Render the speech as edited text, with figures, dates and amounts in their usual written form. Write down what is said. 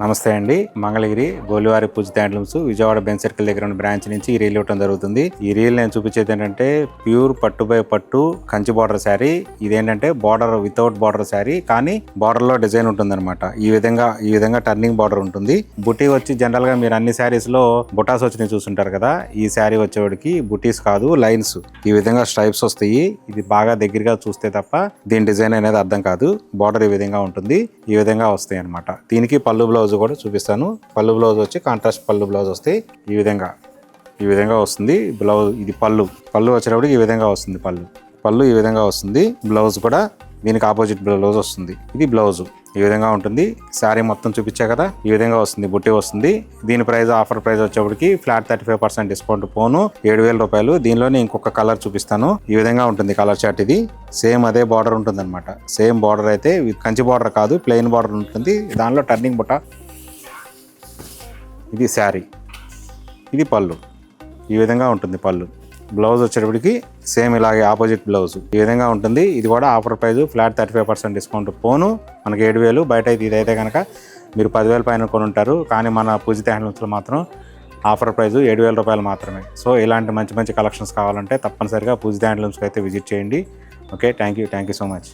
నమస్తే అండి. మంగళగిరి గోలివారి పూజిత handlooms Vijayawada bench circle దగ్గర ఉన్న బ్రాంచ్ నుంచి ఈ రీల్ ఇవ్వడం జరుగుతుంది. ఈ రీల్ నేను చూపించేది ఏంటంటే ప్యూర్ పట్టు బై పట్టు కంచి బార్డర్ శారీ. ఇదేంటంటే బార్డర్ వితౌట్ బార్డర్ శారీ, కానీ బార్డర్ లో డిజైన్ ఉంటుంది అనమాట. ఈ విధంగా టర్నింగ్ బార్డర్ ఉంటుంది. బుటీ వచ్చి జనరల్ గా మీరు అన్ని శారీస్ లో బుటాస్ వచ్చి చూస్తుంటారు కదా. ఈ శారీ వచ్చేవాడికి బుటీస్ కాదు, లైన్స్ ఈ విధంగా స్ట్రైప్స్ వస్తాయి. ఇది బాగా దగ్గరగా చూస్తే తప్ప దీని డిజైన్ అనేది అర్థం కాదు. బార్డర్ ఈ విధంగా ఉంటుంది, ఈ విధంగా వస్తాయి అనమాట. దీనికి పళ్ళు బ్లౌజ్ కూడా చూపిస్తాను. పళ్ళు బ్లౌజ్ వచ్చి కాంట్రాస్ట్ పళ్ళు బ్లౌజ్ వస్తాయి. ఈ విధంగా వస్తుంది బ్లౌజ్. ఇది పళ్ళు వచ్చేటప్పటికి ఈ విధంగా వస్తుంది. పళ్ళు ఈ విధంగా వస్తుంది. బ్లౌజ్ కూడా దీనికి ఆపోజిట్ బ్లౌజ్ వస్తుంది. ఇది బ్లౌజ్ ఈ విధంగా ఉంటుంది. శారీ మొత్తం చూపించా కదా, ఈ విధంగా వస్తుంది. బుట్టి వస్తుంది. దీని ప్రైస్ ఆఫర్ ప్రైస్ వచ్చేప్పటికి ఫ్లాట్ 35% డిస్కౌంట్ పోను 7,000 రూపాయలు. దీనిలోనే ఇంకొక కలర్ చూపిస్తాను. ఈ విధంగా ఉంటుంది కలర్ చార్ట్. ఇది సేమ్ అదే బార్డర్ ఉంటుంది అనమాట. సేమ్ బార్డర్ అయితే కంచి బార్డర్ కాదు, ప్లెయిన్ బార్డర్ ఉంటుంది. దానిలో టర్నింగ్ బుట్ట. ఇది శారీ, ఇది పళ్ళు ఈ విధంగా ఉంటుంది. పళ్ళు బ్లౌజ్ వచ్చేటప్పటికి సేమ్ ఇలాగే ఆపోజిట్ బ్లౌజ్ ఈ విధంగా ఉంటుంది. ఇది కూడా ఆఫర్ ప్రైస్ ఫ్లాట్ 35% డిస్కౌంట్ పోను మనకి 7,000. బయట ఇదైతే కనుక మీరు 10,000 పైన కొని ఉంటారు. కానీ మన పూజిత హ్యాండ్లూమ్స్లో మాత్రం ఆఫర్ ప్రైస్ 7,000 రూపాయలు మాత్రమే. సో ఇలాంటి మంచి కలెక్షన్స్ కావాలంటే తప్పనిసరిగా పూజిత హ్యాండ్లూమ్స్కి అయితే విజిట్ చేయండి. Okay, thank you so much.